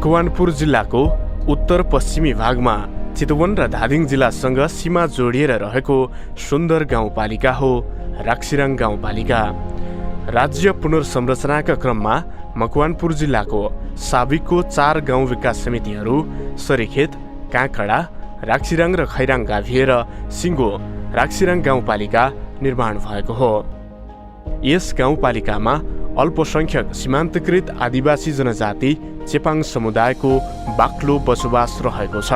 मकवानपुर जिल्लाको उत्तर पश्चिमी भागमा चितवन र धादिङ जिल्लासँग सीमा जोडिएर रहेको सुन्दर गाउँपालिका हो राक्सिराङ गाउँपालिका। राज्य पुनर्संरचनाका क्रममा मकवानपुर जिल्लाको साबिकको 4 गाउँ विकास समितिहरू सरीखेत, काँकडा, राक्सिराङ र खैराङ गाभिएर सिङ्गो राक्सिराङ गाउँपालिका निर्माण भएको हो। यस गाउँपालिकामा अल्पसंख्यक सीमान्तकृत आदिवासी जनजाति चेपाङ समुदायको बाक्लो बसोबास रहेको छ।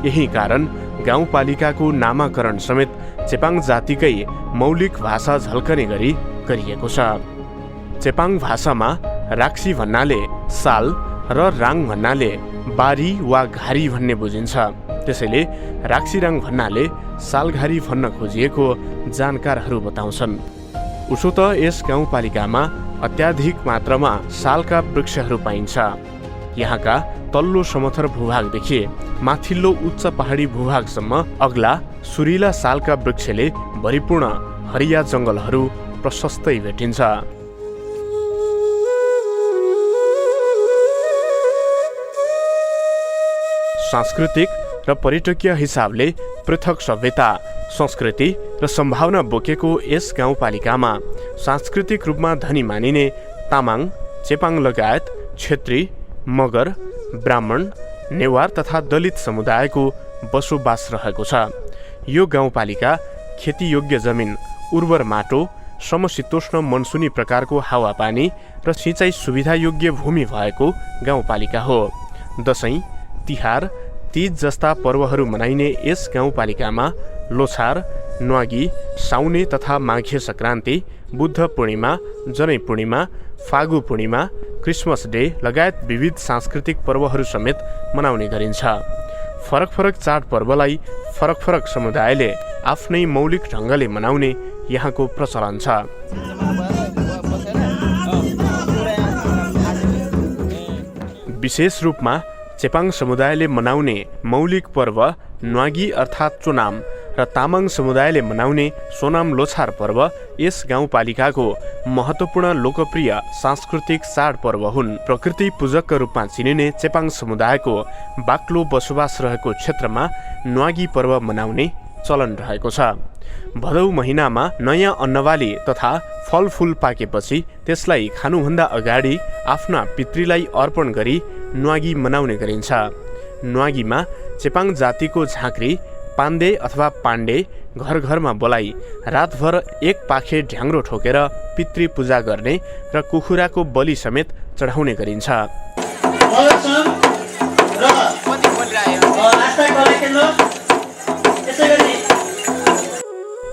यही कारण गाउँपालिकाको नामाकरण समेत चेपाङ जातिकै मौलिक भाषा झल्कने गरी गरिएको छ। चेपाङ भाषामा राक्सी भन्नाले साल र राङ भन्नाले बारी वा घारी भन्ने बुझिन्छ। त्यसैले राक्सिराङ भन्नाले सालघारी भन्न खोजिएको जानकारहरू बताउँछन्। उसो त यस गाउँपालिकामा अत्याधिक मात्रामा सालका वृक्षहरू पाइन्छ। यहाँका तल्लो समथर भूभागदेखि माथिल्लो उच्च पहाडी भूभागसम्म अग्ला सुरिला सालका वृक्षले भरिपूर्ण हरिया जङ्गलहरू प्रशस्तै भेटिन्छ। सांस्कृतिक र पर्यटकीय हिसाबले पृथक सभ्यता, संस्कृति र सम्भावना बोकेको यस गाउँपालिकामा सांस्कृतिक रूपमा धनी मानिने तामाङ, चेपाङ लगायत क्षेत्री, मगर, ब्राह्मण, नेवार तथा दलित समुदायको बसोबास रहेको छ। यो गाउँपालिका खेतीयोग्य जमिन, उर्वर माटो, समशीतोष्ण मनसुनी प्रकारको हावापानी र सिँचाइ सुविधायोग्य भूमि भएको गाउँपालिका हो। दशैं, तिहार, तीज जस्ता पर्वहरू मनाइने यस गाउँपालिकामा लोछार, न्वागी, साउने तथा माघे सङ्क्रान्ति, बुद्ध पूर्णिमा, जनै पूर्णिमा, फागु पूर्णिमा, क्रिसमस डे लगायत विविध सांस्कृतिक पर्वहरू समेत मनाउने गरिन्छ। फरक फरक चाडपर्वलाई फरक फरक समुदायले आफ्नै मौलिक ढङ्गले मनाउने यहाँको प्रचलन छ। विशेष रूपमा चेपाङ समुदायले मनाउने मौलिक पर्व न्वागी अर्थात् चोनाम र तामाङ समुदायले मनाउने सोनाम लोछार पर्व यस गाउँपालिकाको महत्त्वपूर्ण लोकप्रिय सांस्कृतिक चाडपर्व हुन्। प्रकृति पूजकका रूपमा चिनिने चेपाङ समुदायको बाक्लो बसोबास रहेको क्षेत्रमा न्वागी पर्व मनाउने चलन रहेको छ। भदौ महिनामा नयाँ अन्नबाली तथा फलफुल पाकेपछि त्यसलाई खानुभन्दा अगाडि आफ्ना पितृलाई अर्पण गरी न्वागी मनाउने गरिन्छ। न्वागीमा चेपाङ जातिको झाँक्री, पाण्डे अथवा पाण्डे घर घरमा बोलाई रातभर एक पाखे ढ्याङ्ग्रो ठोकेर पितृ पूजा गर्ने र कुखुराको बलि समेत चढाउने गरिन्छ।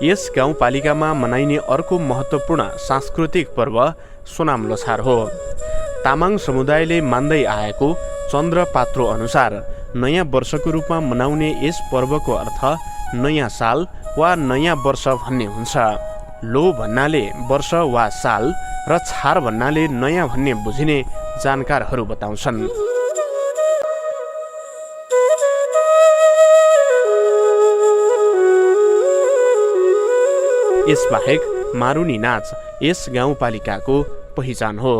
यस गाउँपालिकामा मनाइने अर्को महत्त्वपूर्ण सांस्कृतिक पर्व सोनाम लोछार हो। तामाङ समुदायले मान्दै आएको चन्द्र पात्रो अनुसार नयाँ वर्षको रूपमा मनाउने यस पर्वको अर्थ नयाँ साल वा नयाँ वर्ष भन्ने हुन्छ। लो भन्नाले वर्ष वा साल र छार भन्नाले नयाँ भन्ने बुझिने जानकारहरू बताउँछन्। यसबाहेक मारुनी नाच यस गाउँपालिकाको पहिचान हो।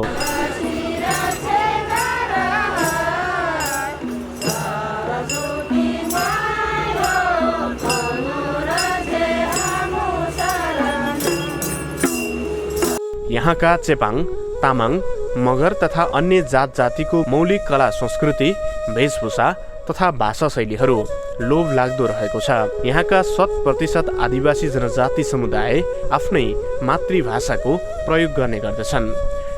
यहाँका चेपाङ, तामाङ, मगर तथा अन्य जात जातिको मौलिक कला संस्कृति, वेशभूषा तथा भाषा शैलीहरू लोभ लाग्दो रहेको छ। यहाँका 100% आदिवासी जनजाति समुदाय आफ्नै मातृभाषाको प्रयोग गर्ने गर्दछन्।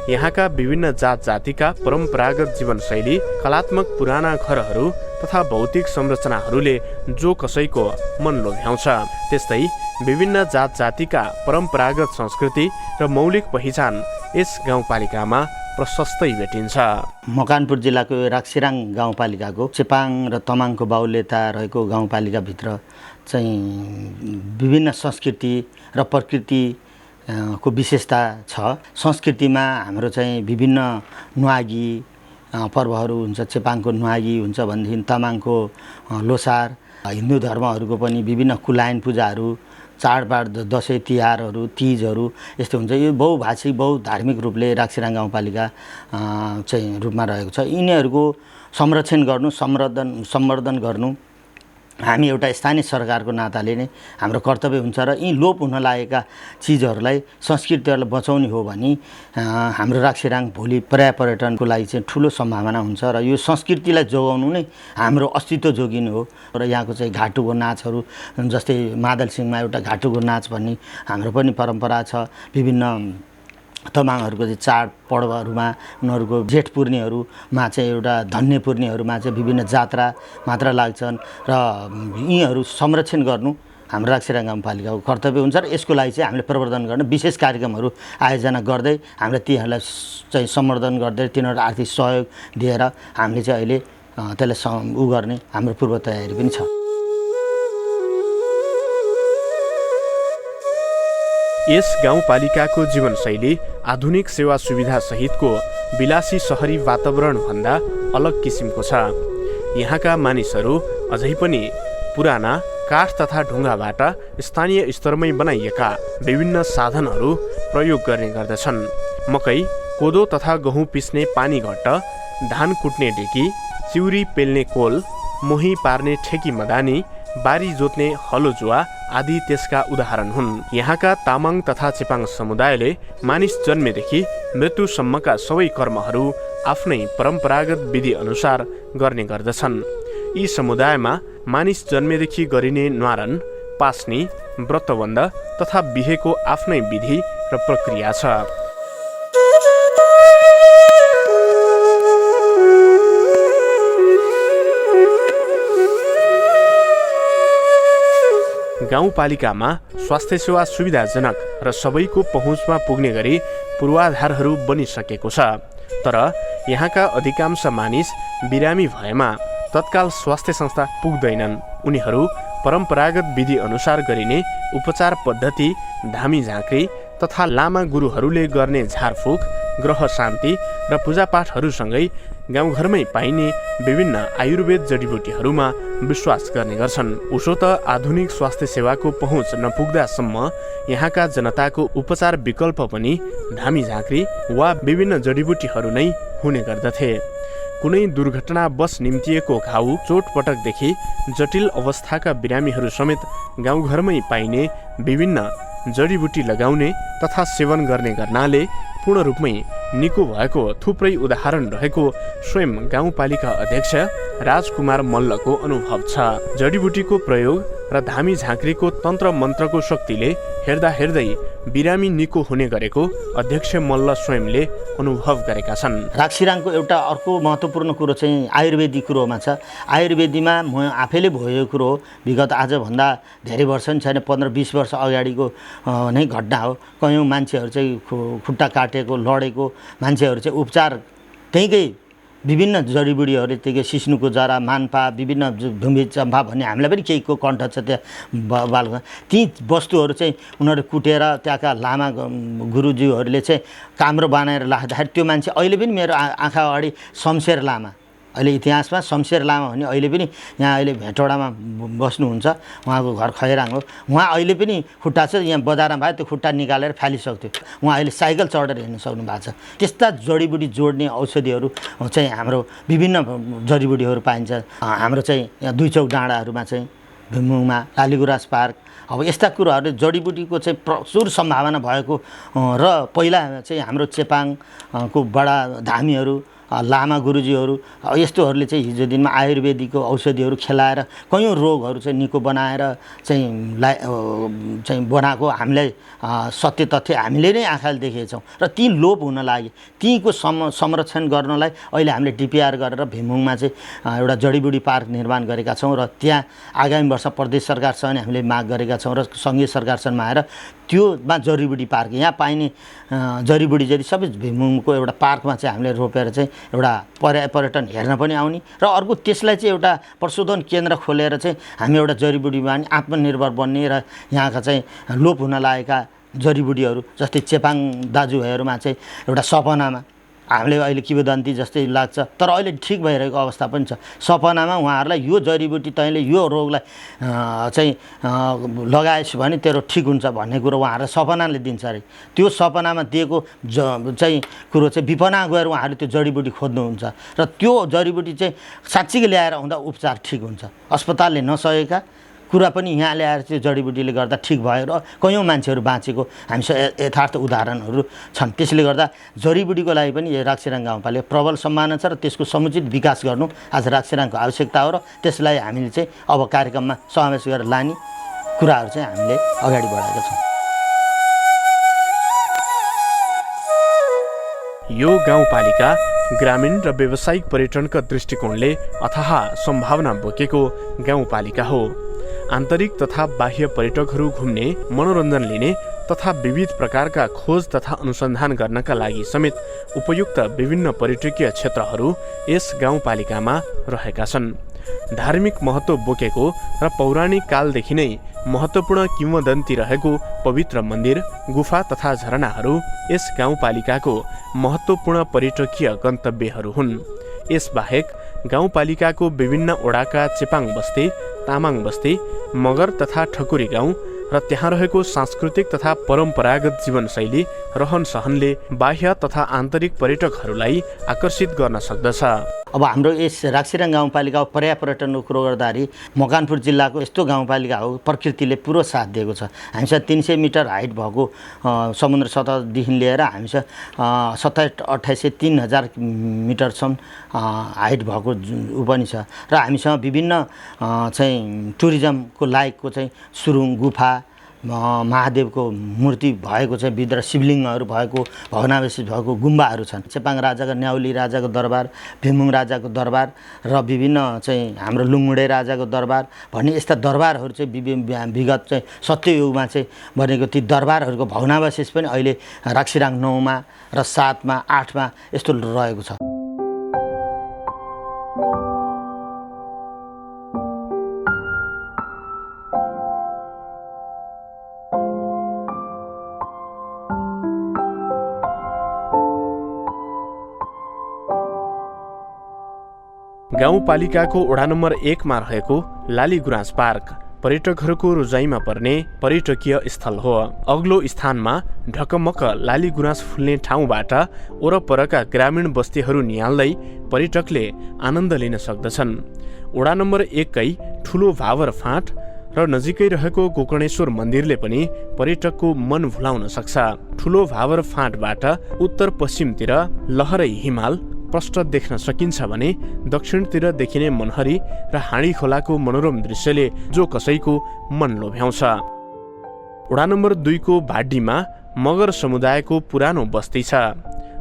यहाँका विभिन्न जात जातिका परम्परागत जीवनशैली, कलात्मक पुराना घरहरू तथा भौतिक संरचनाहरूले जो कसैको मन लोभ्याउँछ। त्यस्तै विभिन्न जात जातिका परम्परागत संस्कृति र मौलिक पहिचान यस गाउँपालिकामा प्रशस्तै भेटिन्छ। मकवानपुर जिल्लाको राक्सिराङ गाउँपालिकाको चेपाङ र तमाङको बाहुल्यता रहेको गाउँपालिकाभित्र चाहिँ विभिन्न संस्कृति र प्रकृति को विशेषता छ। संस्कृतिमा हाम्रो चाहिँ विभिन्न न्वागी पर्वहरू हुन्छ। चेपाङको न्वागी हुन्छ भनेदेखि तामाङको लोसार, हिन्दू धर्महरूको पनि विभिन्न कुलायन पूजाहरू चाडबाड दसैँ तिहारहरू तीजहरू यस्तो हुन्छ। यो बहुभाषिक बहुधार्मिक रूपले राक्सिराङ गाउँपालिका चाहिँ रूपमा रहेको छ। यिनीहरूको संरक्षण गर्नु सम्वर्धन गर्नु हामी एउटा स्थानीय सरकारको नाताले नै हाम्रो कर्तव्य हुन्छ र यी लोप हुन लागेका चिजहरूलाई संस्कृतिहरूलाई बचाउने हो भने हाम्रो राक्सिराङ भोलि पर्यटनको लागि चाहिँ ठुलो सम्भावना हुन्छ र यो संस्कृतिलाई जोगाउनु नै हाम्रो अस्तित्व जोगिनु हो। र यहाँको चाहिँ घाटुको नाचहरू जस्तै मादलसिंहमा एउटा घाटुको नाच भन्ने हाम्रो पनि परम्परा छ। विभिन्न तमाङहरूको चाहिँ चाड पर्वहरूमा उनीहरूको जेठ पूर्णिहरूमा चाहिँ एउटा धन्य पूर्णिहरूमा चाहिँ विभिन्न जात्रा मात्र लाग्छन् र यीहरू संरक्षण गर्नु हाम्रो राक्सिराङ गाउँपालिकाको कर्तव्य हुन्छ र यसको लागि चाहिँ हामीले प्रवर्धन गर्न विशेष कार्यक्रमहरू आयोजना गर्दै हामीले तीहरूलाई चाहिँ सम्वर्धन गर्दै तिनीहरूलाई आर्थिक सहयोग दिएर हामीले चाहिँ अहिले त्यसलाई गर्ने हाम्रो पूर्व तयारी पनि छ। यस गाउँपालिकाको जीवनशैली आधुनिक सेवा सुविधा सहितको विलासी शहरी वातावरणभन्दा अलग किसिमको छ। यहाँका मानिसहरू अझै पनि पुराना काठ तथा ढुङ्गाबाट स्थानीय स्तरमै बनाइएका विभिन्न साधनहरू प्रयोग गर्ने गर्दछन्। मकै, कोदो तथा गहुँ पिस्ने पानी घट्ट, धान कुट्ने ढेकी, चिउरी पेल्ने कोल, मोही पार्ने ठेकी मदानी, बारी जोत्ने हलो जुवा आदि त्यसका उदाहरण हुन्। यहाँका तामाङ तथा चेपाङ समुदायले मानिस जन्मेदेखि मृत्युसम्मका सबै कर्महरू आफ्नै परम्परागत विधि अनुसार गर्ने गर्दछन्। यी समुदायमा मानिस जन्मेदेखि गरिने न्वारन, पास्नी, व्रतबन्ध तथा बिहेको आफ्नै विधि र प्रक्रिया छ। गाउँपालिकामा स्वास्थ्य सेवा सुविधाजनक र सबैको पहुँचमा पुग्ने गरी पूर्वाधारहरू बनिसकेको छ। तर यहाँका अधिकांश मानिस बिरामी भएमा तत्काल स्वास्थ्य संस्था पुग्दैनन्। उनीहरू परम्परागत विधि अनुसार गरिने उपचार पद्धति, धामी झाँक्री तथा लामा गुरुहरूले गर्ने झारफुक, ग्रह शान्ति र पूजापाठहरूसँगै गाउँघरमै पाइने विभिन्न आयुर्वेद जडीबुटीहरूमा विश्वास गर्ने गर्छन्। उसो त आधुनिक स्वास्थ्य सेवाको पहुँच नपुग्दासम्म यहाँका जनताको उपचार विकल्प पनि धामी झाँक्री वा विभिन्न जडीबुटीहरू नै हुने गर्दथे। कुनै दुर्घटनावश निम्तिएको घाउ, चोटपटकदेखि जटिल अवस्थाका बिरामीहरू समेत गाउँघरमै पाइने विभिन्न जडीबुटी लगाउने तथा सेवन गर्ने गर्नाले पूर्ण रूपमै निको भएको थुप्रै उदाहरण रहेको स्वयं गाउँपालिका अध्यक्ष राजकुमार मल्लको अनुभव छ। जडीबुटीको प्रयोग र धामी झाँक्रीको तन्त्र मन्त्रको शक्तिले हेर्दा हेर्दै बिरामी निको हुने गरेको अध्यक्ष मल्ल स्वयंले अनुभव गरेका छन्। राक्सिराङको एउटा अर्को महत्त्वपूर्ण कुरो चाहिँ आयुर्वेदिक कुरोमा छ। आयुर्वेदीमा म आफैले भएको कुरो हो। विगत आजभन्दा धेरै वर्ष नि छैन, 15-20 वर्ष अगाडिको नै घटना हो। कयौँ मान्छेहरू चाहिँ खुट्टा काटेको, लडेको मान्छेहरू चाहिँ उपचार त्यहीँकै विभिन्न जडीबुटीहरूले त्यही सिस्नुको जरा, मानपा, विभिन्न ढुम्बी चम्पा भन्ने हामीलाई पनि केहीको कण्ठ छ त्यहाँ बालमा। ती वस्तुहरू चाहिँ उनीहरू कुटेर त्यहाँका लामा गुरुज्यूहरूले चाहिँ काम्रो बनाएर राख्दाखेरि त्यो मान्छे अहिले पनि मेरो आँखा अगाडि शमशेर लामा, अहिले इतिहासमा शमशेर लामा भन्ने अहिले पनि यहाँ अहिले भेटौडामा बस्नुहुन्छ। उहाँको घर खैराङ हो। उहाँ अहिले पनि खुट्टा छ, यहाँ बजारमा भए त्यो खुट्टा निकालेर फालिसक्थ्यो। उहाँ अहिले साइकल चढेर हिँड्नु सक्नु भएको छ। त्यस्ता जडीबुटी जोड्ने औषधिहरू चाहिँ हाम्रो विभिन्न जडीबुटीहरू पाइन्छ। हाम्रो चाहिँ यहाँ दुईचौक डाँडाहरूमा चाहिँ भीममुङमा लालीगुराँस पार्क, अब यस्ता कुराहरूले जडीबुटीको चाहिँ प्रचुर सम्भावना भएको र पहिला चाहिँ हाम्रो चेपाङको बडा धामीहरू, लामा गुरुजीहरू यस्तोहरूले चाहिँ हिजो दिनमा आयुर्वेदिकको औषधिहरू खेलाएर कयौँ रोगहरू चाहिँ निको बनाएर चाहिँ बनाएको हामीलाई सत्य तथ्य हामीले नै आँखाले देखेछौँ। र ती लोप हुन लागे। तीको संरक्षण गर्नलाई अहिले हामीले डिपिआर गरेर भीममुङमा चाहिँ एउटा जडीबुटी पार्क निर्माण गरेका छौँ र त्यहाँ आगामी वर्ष प्रदेश सरकारसँग नै हामीले माग गरेका छौँ र सङ्घीय सरकारसँग आएर त्योमा जडीबुटी पार्क, यहाँ पाइने जडीबुटी जति सबै भीममुङको एउटा पार्कमा चाहिँ हामीले रोपेर चाहिँ एउटा पर्यटन हेर्न पनि आउने र अर्को त्यसलाई चाहिँ एउटा प्रशोधन केन्द्र खोलेर चाहिँ हामी एउटा जडीबुटीमा पनि आत्मनिर्भर बन्ने र यहाँका चाहिँ लोप हुन लागेका जडीबुटीहरू जस्तै चेपाङ दाजुभाइहरूमा चाहिँ एउटा सपनामा हामीले अहिले किंवदन्ती जस्तै लाग्छ, तर अहिले ठिक भइरहेको अवस्था पनि छ। सपनामा उहाँहरूलाई यो जडीबुटी तैँले यो रोगलाई चाहिँ लगाएछ भने तेरो ठिक हुन्छ भन्ने कुरो उहाँहरूलाई सपनाले दिन्छ अरे। त्यो सपनामा दिएको चाहिँ कुरो चाहिँ विपना गएर उहाँहरूले त्यो जडीबुटी खोज्नुहुन्छ र त्यो जडीबुटी चाहिँ साँच्चीकै ल्याएर हुँदा उपचार ठिक हुन्छ। अस्पतालले नसकेका कुरा पनि यहाँ ल्याएर चाहिँ जडीबुटीले गर्दा ठिक भयो र कयौँ मान्छेहरू बाँचेको हामीसँग यथार्थ उदाहरणहरू छन्। त्यसले गर्दा जडीबुटीको लागि पनि यो राक्सिराङ गाउँपालिका प्रबल सम्भावना छ र त्यसको समुचित विकास गर्नु आज राक्सिराङको आवश्यकता हो र त्यसलाई हामीले चाहिँ अब कार्यक्रममा समावेश गरेर लाने कुराहरू चाहिँ हामीले अगाडि बढाएका छौँ। यो गाउँपालिका ग्रामीण र व्यावसायिक पर्यटनका दृष्टिकोणले अथाह सम्भावना बोकेको गाउँपालिका हो। आन्तरिक तथा बाह्य पर्यटकहरू घुम्ने, मनोरञ्जन लिने तथा विविध प्रकारका खोज तथा अनुसन्धान गर्नका लागि समेत उपयुक्त विभिन्न पर्यटकीय क्षेत्रहरू यस गाउँपालिकामा रहेका छन्। धार्मिक महत्त्व बोकेको र पौराणिक कालदेखि नै महत्त्वपूर्ण किंवदन्ती रहेको पवित्र मन्दिर, गुफा तथा झरनाहरू यस गाउँपालिकाको महत्त्वपूर्ण पर्यटकीय गन्तव्यहरू हुन्। यसबाहेक गाउँपालिकाको विभिन्न ओडाका चेपाङ बस्ती, तामाङ बस्ती, मगर तथा ठकुरी गाउँ र त्यहाँ रहेको सांस्कृतिक तथा परम्परागत जीवनशैली रहनसहनले बाह्य तथा आन्तरिक पर्यटकहरूलाई आकर्षित गर्न सक्दछ। अब हाम्रो यस राक्सिराङ गाउँपालिकाको पर्यापर्यटनको कुरो गर्दाखेरि मकवानपुर जिल्लाको यस्तो गाउँपालिका हो प्रकृतिले पुरो साथ दिएको छ। हामीसँग 300 मिटर हाइट भएको समुद्र सतहदेखि लिएर हामीसँग 2700-2800 3000 मिटरसम्म हाइट भएको ऊ पनि छ र हामीसँग विभिन्न चाहिँ टुरिज्मको लायकको चाहिँ सुरुङ, गुफा, महादेवको मूर्ति भएको चाहिँ भित्र शिवलिङ्गहरू भएको, भग्नावशेष भएको गुम्बाहरू छन्। चेपाङ राजाको, न्याउली राजाको दरबार, भेमुङ राजाको दरबार र विभिन्न चाहिँ हाम्रो लुङुडे राजाको दरबार भन्ने यस्ता दरबारहरू चाहिँ विगत चाहिँ सत्ययुगमा चाहिँ बनेको ती दरबारहरूको भग्नावशेष पनि अहिले राक्सिराङ 9मा र 7मा 8मा यस्तो रहेको छ। गाउँपालिकाको वडा नम्बर 1 मा रहेको लालीगुराँस पार्क पर्यटकहरूको रोजाइमा पर्ने पर्यटकीय स्थल हो। अग्लो स्थानमा ढकमक लालीगुराँस फुल्ने ठाउँबाट वरपरका ग्रामीण बस्तीहरू निहाल्दै पर्यटकले आनन्द लिन सक्दछन्। वडा नम्बर 1 कै ठुलो भावर फाँट र नजिकै रहेको गोकर्णेश्वर मन्दिरले पनि पर्यटकको मन भुलाउन सक्छ। ठुलो भावर फाँटबाट उत्तर पश्चिमतिर लहरै हिमाल प्रष्ट देख्न सकिन्छ भने दक्षिणतिर देखिने मनहरी र हाँडी खोलाको मनोरम दृश्यले जो कसैको मन लोभ्याउँछ। वडा नम्बर 2 को भाड्डीमा मगर समुदायको पुरानो बस्ती छ।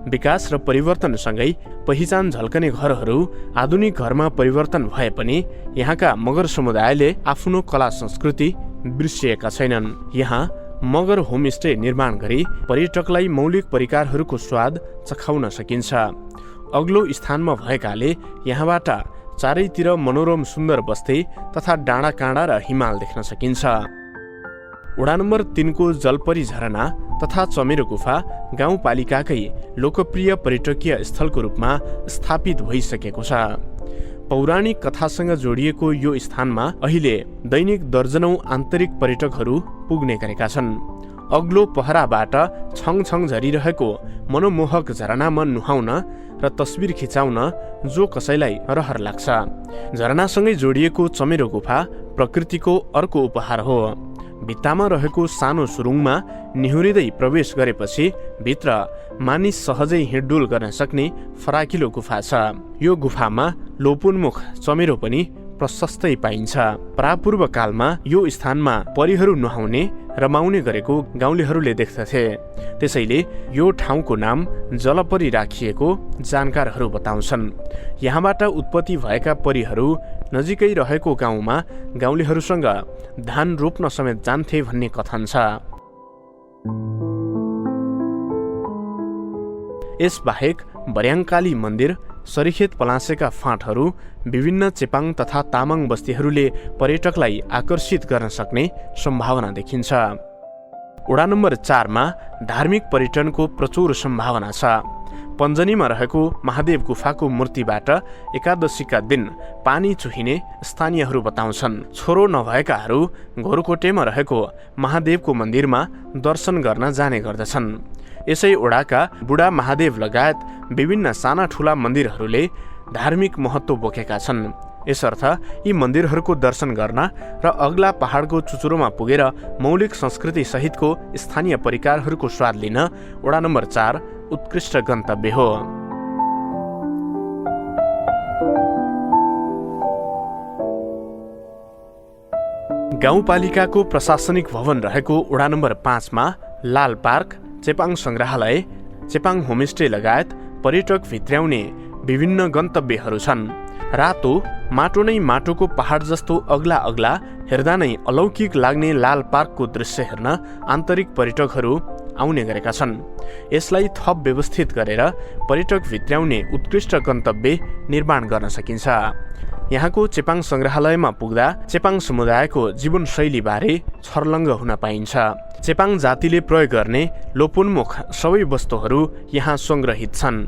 विकास र परिवर्तनसँगै पहिचान झल्कने घरहरू आधुनिक घरमा परिवर्तन भए पनि यहाँका मगर समुदायले आफ्नो कला संस्कृति बिर्सिएका छैनन्। यहाँ मगर होमस्टे निर्माण गरी पर्यटकलाई मौलिक परिकारहरूको स्वाद चखाउन सकिन्छ। अग्लो स्थानमा भएकाले यहाँबाट चारैतिर मनोरम सुन्दर बस्ती तथा डाँडा काँडा र हिमाल देख्न सकिन्छ। वडा नम्बर 3 को जलपरी झरना तथा चमेरो गुफा गाउँपालिकाकै लोकप्रिय पर्यटकीय स्थलको रूपमा स्थापित भइसकेको छ। पौराणिक कथासँग जोडिएको यो स्थानमा अहिले दैनिक दर्जनौं आन्तरिक पर्यटकहरू पुग्ने गरेका छन्। अग्लो पहराबाट छङछङ झरिरहेको मनोमोहक झरनामा नुहाउन र तस्बिर खिचाउन जो कसैलाई रहर लाग्छ। झरनासँगै जोडिएको चमेरो गुफा प्रकृतिको अर्को उपहार हो। भित्तामा रहेको सानो सुरुङमा निहुरिँदै प्रवेश गरेपछि भित्र मानिस सहजै हिँडडुल गर्न सक्ने फराकिलो गुफा छ। यो गुफामा लोपोन्मुख चमेरो पनि प्रशस्तै पाइन्छ। प्रापूर्व कालमा यो स्थानमा परीहरू नुहाउने रमाउने गरेको गाउँलेहरूले देख्दथे। त्यसैले यो ठाउँको नाम जलपरी राखिएको जानकारहरू बताउँछन्। यहाँबाट उत्पत्ति भएका परीहरू नजिकै रहेको गाउँमा गाउँलेहरूसँग धान रोप्न समेत जान्थे भन्ने कथन छ। यसबाहेक बर्याङकाली मन्दिर, सरिखेत पलासेका फाँटहरू, विभिन्न चेपाङ तथा तामाङ बस्तीहरूले पर्यटकलाई आकर्षित गर्न सक्ने सम्भावना देखिन्छ। वडा नम्बर 4 मा धार्मिक पर्यटनको प्रचुर सम्भावना छ। पञ्जनीमा रहेको महादेव गुफाको मूर्तिबाट एकादशीका दिन पानी चुहिने स्थानीयहरू बताउँछन्। छोरो नभएकाहरू घोरकोटेमा रहेको महादेवको मन्दिरमा दर्शन गर्न जाने गर्दछन्। यसै ओडाका बुढा महादेव लगायत विभिन्न साना ठुला मन्दिरहरूले धार्मिक महत्त्व बोकेका छन्। यसर्थ यी मन्दिरहरूको दर्शन गर्न र अग्ला पहाडको चुचुरोमा पुगेर मौलिक संस्कृति सहितको स्थानीय परिकारहरूको स्वाद लिन वडा नम्बर 4 उत्कृष्ट गन्तव्य हो। गाउँपालिकाको प्रशासनिक भवन रहेको वडा नम्बर 5 मा लाल पार्क, चेपाङ संग्रहालय, चेपाङ होमस्टे लगायत पर्यटक भित्र्याउने विभिन्न गन्तव्यहरू छन्। रातो माटो नै माटोको पहाड जस्तो अग्ला अग्ला हेर्दा नै अलौकिक लाग्ने लाल पार्कको दृश्य हेर्न आन्तरिक पर्यटकहरू आउने गरेका छन्। यसलाई थप व्यवस्थित गरेर पर्यटक भित्र्याउने उत्कृष्ट गन्तव्य निर्माण गर्न सकिन्छ। यहाँको चेपाङ संग्रहालयमा पुग्दा चेपाङ समुदायको जीवनशैलीबारे छर्लङ्ग हुन पाइन्छ। चेपाङ जातिले प्रयोग गर्ने लोपोन्मुख सबै वस्तुहरू यहाँ संग्रहित छन्।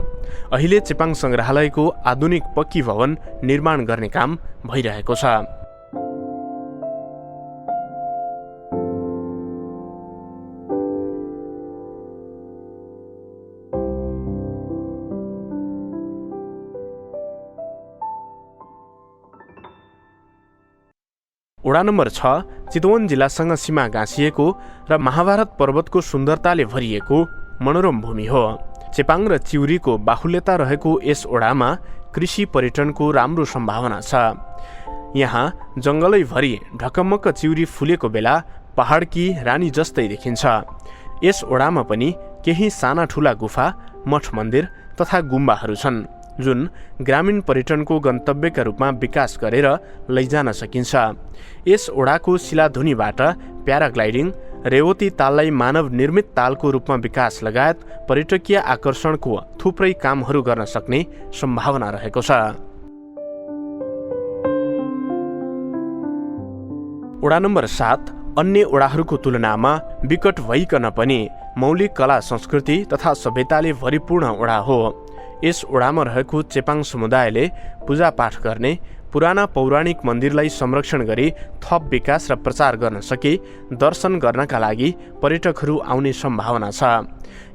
अहिले चेपाङ संग्रहालयको आधुनिक पक्की भवन निर्माण गर्ने काम भइरहेको छ। वडा नम्बर 6 चितवन जिल्लासँग सीमा गाँसिएको र महाभारत पर्वतको सुन्दरताले भरिएको मनोरम भूमि हो। चेपाङ र चिउरीको बाहुल्यता रहेको यस ओडामा कृषि पर्यटनको राम्रो सम्भावना छ। यहाँ जङ्गलैभरि ढकमक्क चिउरी फुलेको बेला पहाडकी रानी जस्तै देखिन्छ। यस ओडामा पनि केही साना ठुला गुफा, मठ मन्दिर तथा गुम्बाहरू छन् जुन ग्रामीण पर्यटनको गन्तव्यका रूपमा विकास गरेर लैजान सकिन्छ। यस ओडाको शिलाधुनीबाट प्याराग्लाइडिङ, रेवती ताललाई मानव निर्मित तालको रूपमा विकास लगायत पर्यटकीय आकर्षणको थुप्रै कामहरू गर्न सक्ने सम्भावना रहेको छ। वडा नम्बर 7 अन्य ओडाहरूको तुलनामा विकट भइकन पनि मौलिक कला संस्कृति तथा सभ्यताले भरिपूर्ण ओडा हो। यस ओडामा रहेको चेपाङ समुदायले पूजापाठ गर्ने, पुराना पौराणिक मन्दिरलाई संरक्षण गरी थप विकास र प्रचार गर्न सके दर्शन गर्नका लागि पर्यटकहरू आउने सम्भावना छ।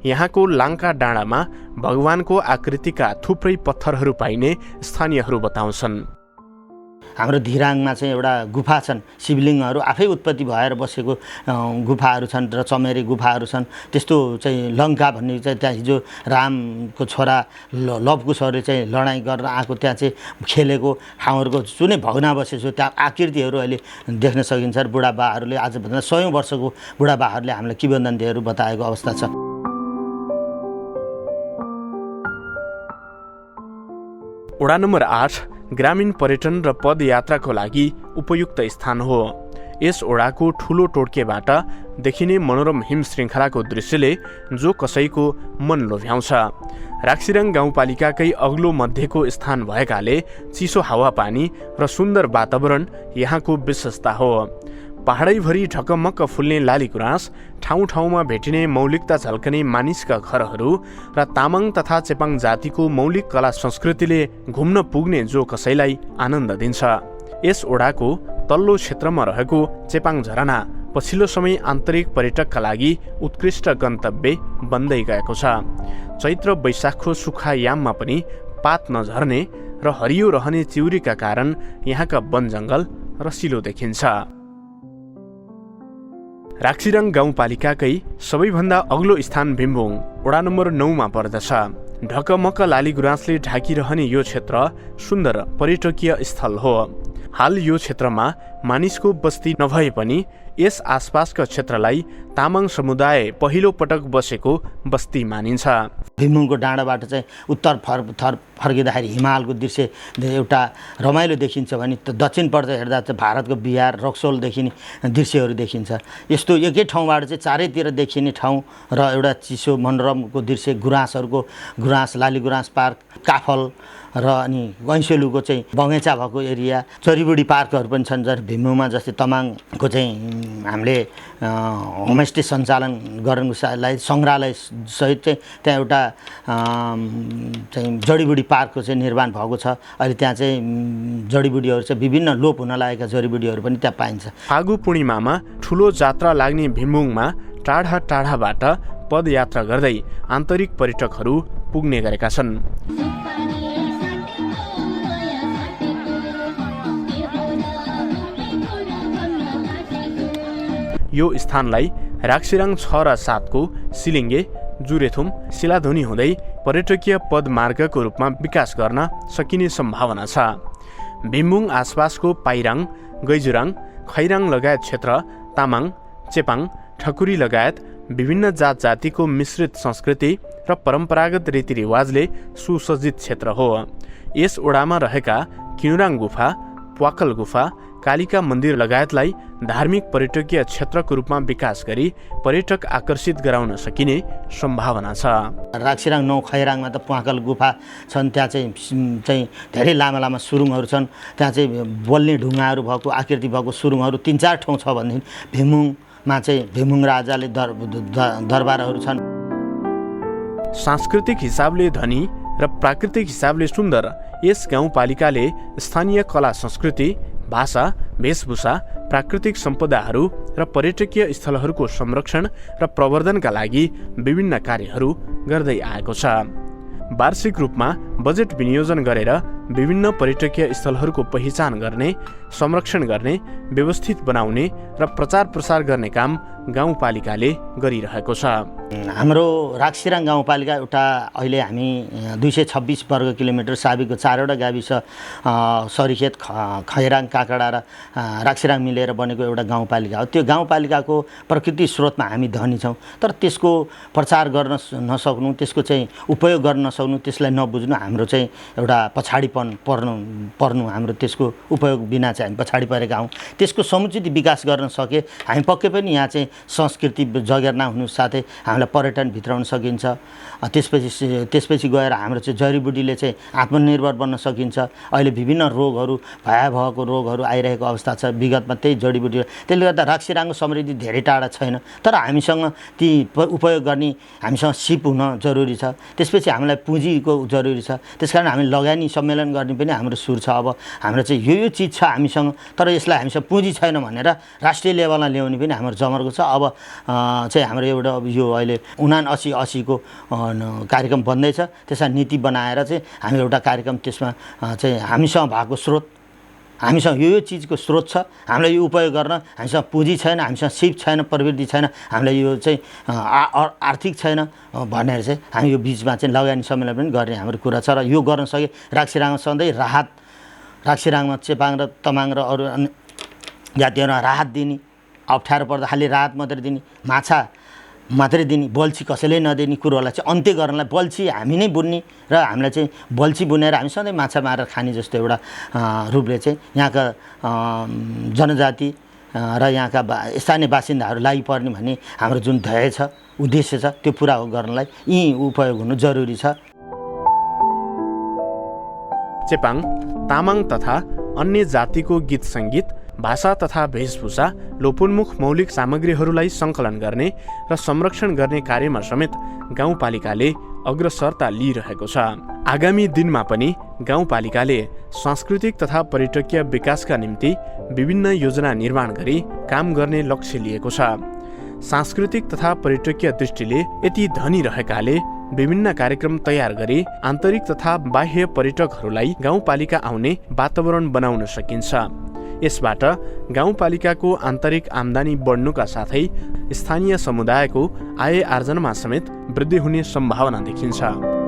यहाँको लाङ्का डाँडामा भगवानको आकृतिका थुप्रै पत्थरहरू पाइने स्थानीयहरू बताउँछन्। हाम्रो धिराङमा चाहिँ एउटा गुफा छन्, शिवलिङ्गहरू आफै उत्पत्ति भएर बसेको गुफाहरू छन् र चमेरे गुफाहरू छन्। त्यस्तो चाहिँ लङ्का भन्ने चाहिँ त्यहाँ हिजो रामको छोरा लवकुशहरूले चाहिँ लडाइँ गरेर आएको त्यहाँ चाहिँ खेलेको ठाउँहरूको जुनै भग्नावशेष हो त्यहाँ आकृतिहरू अहिले देख्न सकिन्छ। बुढाबाहरूले आजभन्दा 100औं वर्षको बुढाबाहरूले हामीलाई किंवदन्तीहरू बताएको अवस्था छ। वडा नम्बर 8 ग्रामीण पर्यटन र पदयात्राको लागि उपयुक्त स्थान हो। यस ओडाको ठुलो टोड्केबाट देखिने मनोरम हिम श्रृङ्खलाको दृश्यले जो कसैको मन लोभ्याउँछ। राक्सिराङ गाउँपालिकाकै अग्लो मध्येको स्थान भएकाले चिसो हावापानी र सुन्दर वातावरण यहाँको विशेषता हो। पहाडैभरि ढकमक्क फुल्ने लालीगुराँस, ठाउँ ठाउँमा भेटिने मौलिकता झल्कने मानिसका घरहरू र तामाङ तथा चेपाङ जातिको मौलिक कला संस्कृतिले घुम्न पुग्ने जो कसैलाई आनन्द दिन्छ। यस ओडाको तल्लो क्षेत्रमा रहेको चेपाङ झरना पछिल्लो समय आन्तरिक पर्यटकका लागि उत्कृष्ट गन्तव्य बन्दै गएको छ। चैत्र वैशाखको सुक्खा याममा पनि पात नझर्ने र हरियो रहने चिउरीका कारण यहाँका वन जङ्गल रसिलो देखिन्छ। राक्सिराङ गाउँपालिकाकै सबैभन्दा अग्लो स्थान भिमबोङ वडा नम्बर 9 मा पर्दछ। ढकमक्क लाली गुराँसले ढाकिरहने यो क्षेत्र सुन्दर पर्यटकीय स्थल हो। हाल यो क्षेत्रमा मानिसको बस्ती नभए पनि यस आसपासका क्षेत्रलाई तामाङ समुदाय पहिलो पटक बसेको बस्ती मानिन्छ। भिमबोङको डाँडाबाट चाहिँ उत्तर फर्किँदाखेरि हिमालको दृश्य एउटा रमाइलो देखिन्छ भने दक्षिणपट्टि हेर्दा चाहिँ भारतको बिहार रक्सोल देखिने दृश्यहरू देखिन्छ। यस्तो एकै ठाउँबाट चाहिँ चारैतिर देखिने ठाउँ र एउटा चिसो मनोरमको दृश्य, गुराँसहरूको गुराँस, लाली गुराँस पार्क, काफल र अनि गैँसेलुको चाहिँ बगैँचा भएको एरिया, जडीबुडी पार्कहरू पनि छन्। जस्तै भिमुङमा जस्तै तमाङको चाहिँ हामीले होमस्टे सञ्चालन गर्नुलाई सङ्ग्रहालय सहित चाहिँ त्यहाँ एउटा चाहिँ जडीबुडी पार्कको चाहिँ निर्माण भएको छ। अहिले त्यहाँ चाहिँ जडीबुडीहरू चाहिँ विभिन्न लोप हुन लागेका जडीबुडीहरू पनि त्यहाँ पाइन्छ। फागु पूर्णिमामा ठुलो जात्रा लाग्ने भिमुङमा टाढा टाढाबाट पदयात्रा गर्दै आन्तरिक पर्यटकहरू पुग्ने गरेका छन्। यो स्थानलाई राक्सिराङ 6 र 7 को सिलिङ्गे, जुरेथुम, सिलाधुनी हुँदै पर्यटकीय पदमार्गको रूपमा विकास गर्न सकिने सम्भावना छ। भिमुङ आसपासको पाइराङ, गैजुराङ, खैराङ लगायत क्षेत्र तामाङ, चेपाङ, ठकुरी लगायत विभिन्न जात जातिको मिश्रित संस्कृति र परम्परागत रीतिरिवाजले सुसज्जित क्षेत्र हो। यस ओडामा रहेका किनुराङ गुफा, प्वाकल गुफा, कालिका मन्दिर लगायतलाई धार्मिक पर्यटकीय क्षेत्रको रूपमा विकास गरी पर्यटक आकर्षित गराउन सकिने सम्भावना छ। राक्सिराङ 9 खैराङमा त प्वाकल गुफा छन्। त्यहाँ चाहिँ धेरै लामा लामा सुरुङहरू छन्। त्यहाँ चाहिँ बोल्ने ढुङ्गाहरू भएको, आकृति भएको सुरुङहरू 3-4 ठाउँ छ भनेदेखि भिमुङमा चाहिँ भिमुङ राजाले दरबारहरू छन्। सांस्कृतिक हिसाबले धनी र प्राकृतिक हिसाबले सुन्दर यस गाउँपालिकाले स्थानीय कला संस्कृति, भाषा, वेशभूषा, प्राकृतिक सम्पदाहरू र पर्यटकीय स्थलहरूको संरक्षण र प्रवर्धनका लागि विभिन्न कार्यहरू गर्दै आएको छ। वार्षिक रूपमा बजेट विनियोजन गरेर विभिन्न पर्यटकीय स्थलहरूको पहिचान गर्ने, संरक्षण गर्ने, व्यवस्थित बनाउने र प्रचार प्रसार गर्ने काम गाउँपालिकाले गरिरहेको छ। हाम्रो राक्सिराङ गाउँपालिका एउटा अहिले हामी 226 वर्ग किलोमिटर साबिकको 4वटा गाविस सरीखेत, खैराङ, काकडा र राक्सिराङ मिलेर बनेको एउटा गाउँपालिका हो। त्यो गाउँपालिकाको प्रकृति स्रोतमा हामी धनी छौँ, तर त्यसको प्रचार गर्न नसक्नु, त्यसको चाहिँ उपयोग गर्न नसक्नु, त्यसलाई नबुझ्नु हाम्रो चाहिँ एउटा पछाडिपन पर्नु हाम्रो त्यसको उपयोग बिना चाहिँ हामी पछाडि परेका हौँ। त्यसको समुचित विकास गर्न सके हामी पक्कै पनि यहाँ चाहिँ संस्कृति जगेर्ना हुनु साथै हामीलाई पर्यटन भित्राउन सकिन्छ। त्यसपछि गएर हाम्रो चाहिँ जडीबुटीले चाहिँ आत्मनिर्भर बन्न सकिन्छ। अहिले विभिन्न रोगहरू, भयावहको रोगहरू आइरहेको अवस्था छ विगतमा त्यही जडीबुटी। त्यसले गर्दा राक्सिराङको समृद्धि धेरै टाढा छैन, तर हामीसँग ती उपयोग गर्ने हामीसँग सिप हुन जरुरी छ। त्यसपछि हामीलाई पुँजीको जरुरी छ। त्यसकारण हामी लगानी सम्मेलन गर्ने पनि हाम्रो सुर छ। अब हाम्रो चाहिँ यो चिज छ हामीसँग, तर यसलाई हामीसँग पुँजी छैन भनेर राष्ट्रिय लेभलमा ल्याउने पनि हाम्रो जमर्को छ। अब चाहिँ हाम्रो एउटा यो अहिले 79-80 को कार्यक्रम बन्दैछ। त्यसमा नीति बनाएर चाहिँ हामी एउटा कार्यक्रम त्यसमा चाहिँ हामीसँग भएको स्रोत, हामीसँग यो चिजको स्रोत छ, हामीलाई यो उपयोग गर्न हामीसँग पुँजी छैन, हामीसँग सिप छैन, प्रवृत्ति छैन, हामीलाई यो चाहिँ आर्थिक छैन भनेर चाहिँ हामी यो बिचमा चाहिँ लगानी सम्मेलन पनि गर्ने हाम्रो कुरा छ। र यो गर्न सके राक्सिराङमा सधैँ राहत, राक्सिराङमा चेपाङ र तमाङ र अरू जातिहरूमा राहत दिने, अप्ठ्यारो पर्दा खालि राहत मात्रै दिने, माछा मात्रै दिने, बल्छी कसैले नदिने कुरोहरूलाई चाहिँ अन्त्य गर्नलाई बल्छी हामी नै बुन्ने र हामीलाई चाहिँ बल्छी बुनेर हामी सधैँ माछा मारेर खाने जस्तो एउटा रूपले चाहिँ यहाँका जनजाति र यहाँका स्थानीय बासिन्दाहरू लागिपर्ने भन्ने हाम्रो जुन ध्येय छ, उद्देश्य छ, त्यो पुरा गर्नलाई यी उपयोग हुनु जरुरी छ। चेपाङ, तामाङ तथा अन्य जातिको गीत सङ्गीत, भाषा तथा वेशभूषा, लोपोन्मुख मौलिक सामग्रीहरूलाई सङ्कलन गर्ने र संरक्षण गर्ने कार्यमा समेत गाउँपालिकाले अग्रसरता लिइरहेको छ। आगामी दिनमा पनि गाउँपालिकाले सांस्कृतिक तथा पर्यटकीय विकासका निम्ति विभिन्न योजना निर्माण गरी काम गर्ने लक्ष्य लिएको छ। सांस्कृतिक तथा पर्यटकीय दृष्टिले यति धनी रहेकाले विभिन्न कार्यक्रम तयार गरी आन्तरिक तथा बाह्य पर्यटकहरूलाई गाउँपालिका आउने वातावरण बनाउन सकिन्छ। यसबाट गाउँपालिकाको आन्तरिक आम्दानी बढ्नुका साथै स्थानीय समुदायको आय आर्जनमा समेत वृद्धि हुने सम्भावना देखिन्छ।